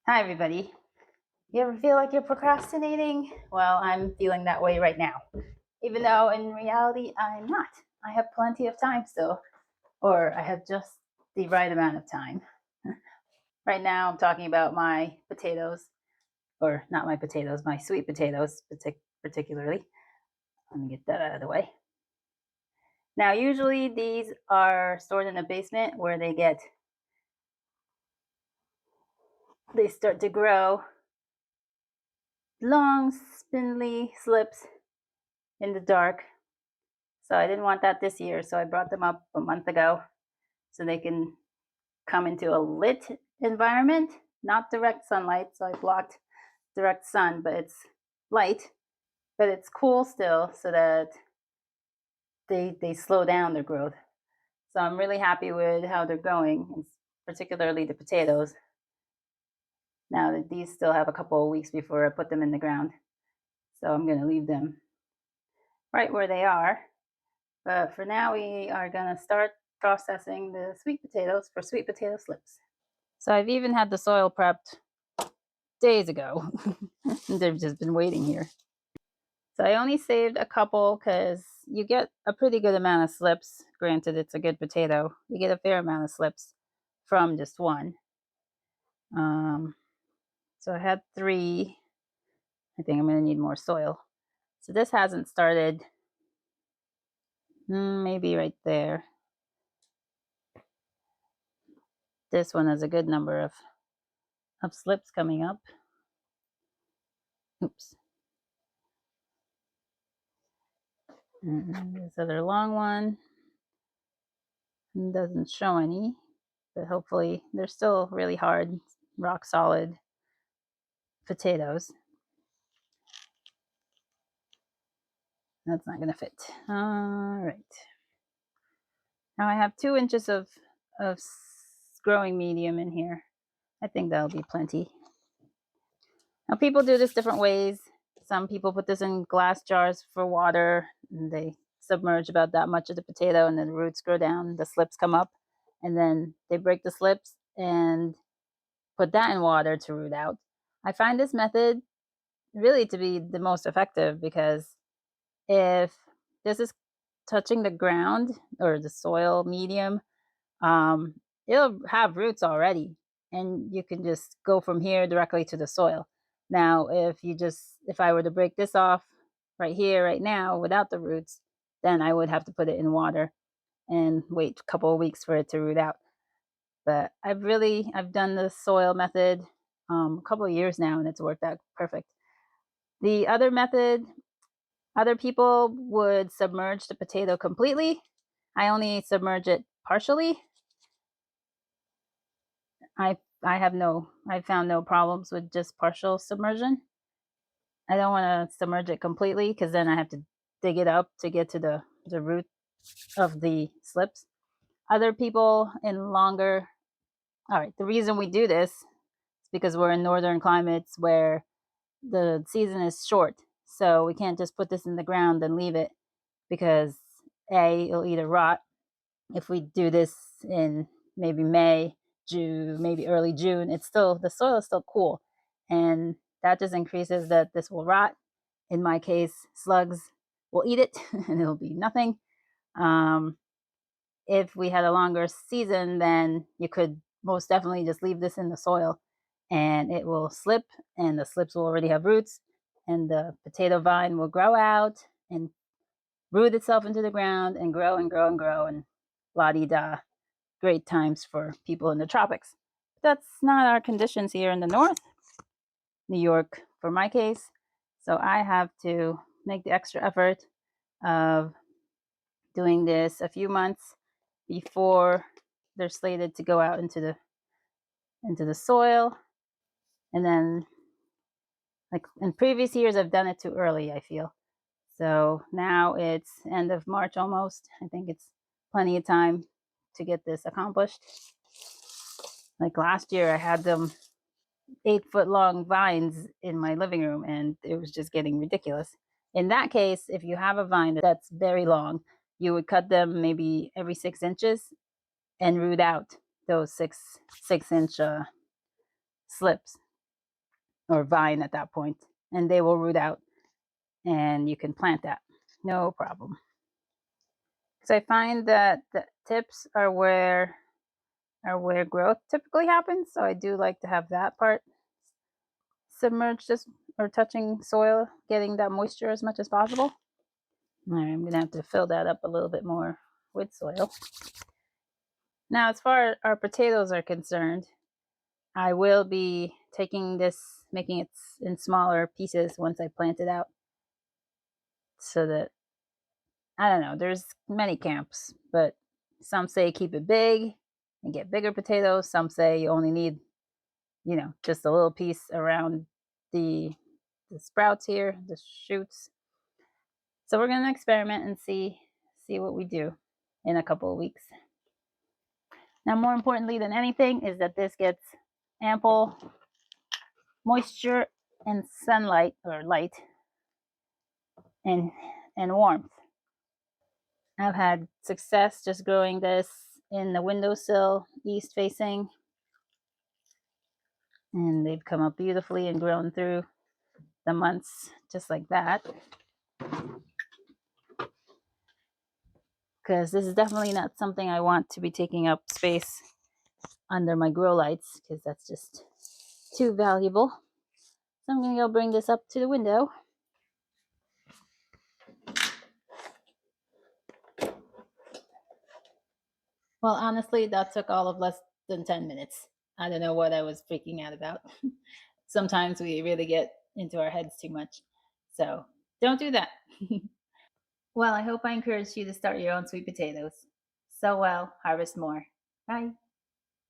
Hi, everybody. You ever feel like you're procrastinating? Well, I'm feeling that way right now. Even though in reality, I'm not. I have plenty of time still, or I have just the right amount of time. Right now, I'm talking about my potatoes, or not my potatoes, my sweet potatoes, particularly. Let me get that out of the way. Now, usually these are stored in the basement where they start to grow long, spindly slips in the dark. So I didn't want that this year. So I brought them up a month ago so they can come into a lit environment, not direct sunlight. So I blocked direct sun, but it's light, but it's cool still so that they slow down their growth. So I'm really happy with how they're going, particularly the potatoes. Now that these still have a couple of weeks before I put them in the ground. So I'm going to leave them right where they are. But for now, we are going to start processing the sweet potatoes for sweet potato slips. So I've even had the soil prepped days ago. They've just been waiting here. So I only saved a couple because you get a pretty good amount of slips. Granted, it's a good potato. You get a fair amount of slips from just one. Um, so I had three. I think I'm going to need more soil. So this hasn't started. Maybe right there. This one has a good number of slips coming up. Oops. And this other long one doesn't show any, but hopefully they're still really hard, rock solid potatoes. That's not going to fit. All right. Now I have 2 inches of growing medium in here. I think that'll be plenty. Now people do this different ways. Some people put this in glass jars for water, and they submerge about that much of the potato, and then the roots grow down, the slips come up, and then they break the slips and put that in water to root out. I find this method really to be the most effective because if this is touching the ground or the soil medium, it'll have roots already, and you can just go from here directly to the soil. Now, if I were to break this off right here, right now, without the roots, then I would have to put it in water and wait a couple of weeks for it to root out. But I've done the soil method a couple of years now, and it's worked out perfect. The other method, other people would submerge the potato completely. I only submerge it partially. I found no problems with just partial submersion. I don't want to submerge it completely because then I have to dig it up to get to the root of the slips. Other people in longer, all right, the reason we do this is because we're in northern climates where the season is short. So we can't just put this in the ground and leave it because it'll either rot. If we do this in maybe May, June, maybe early June, the soil is still cool, and that just increases that this will rot. In my case, slugs will eat it, and it'll be nothing. Um, if we had a longer season, then you could most definitely just leave this in the soil, and it will slip, and the slips will already have roots, and the potato vine will grow out and root itself into the ground and grow and grow and grow and la di da. Great times for people in the tropics. But that's not our conditions here in the north, New York, for my case. So I have to make the extra effort of doing this a few months before they're slated to go out into the soil. And then, like in previous years, I've done it too early, I feel. So now it's end of March almost. I think it's plenty of time to get this accomplished. Like last year, I had them 8 foot long vines in my living room, and it was just getting ridiculous. In that case, if you have a vine that's very long, you would cut them maybe every 6 inches and root out those six inch slips. or vine at that point, and they will root out, and you can plant that, no problem. Because I find that the tips are where growth typically happens, so I do like to have that part submerged just or touching soil, getting that moisture as much as possible. All right, I'm gonna have to fill that up a little bit more with soil. Now, as far as our potatoes are concerned, I will be taking this, making it in smaller pieces once I plant it out, so that, I don't know, there's many camps, but some say keep it big and get bigger potatoes. Some say you only need, just a little piece around the the sprouts here, the shoots. So we're gonna experiment and see what we do in a couple of weeks. Now, more importantly than anything is that this gets ample moisture and sunlight or light and warmth. I've had success just growing this in the windowsill, east facing, and they've come up beautifully and grown through the months just like that. Because this is definitely not something I want to be taking up space under my grow lights, because that's just too valuable. So I'm going to go bring this up to the window. Well, honestly, that took all of less than 10 minutes. I don't know what I was freaking out about. Sometimes we really get into our heads too much. So don't do that. Well, I hope I encouraged you to start your own sweet potatoes. Sow well, harvest more. Bye.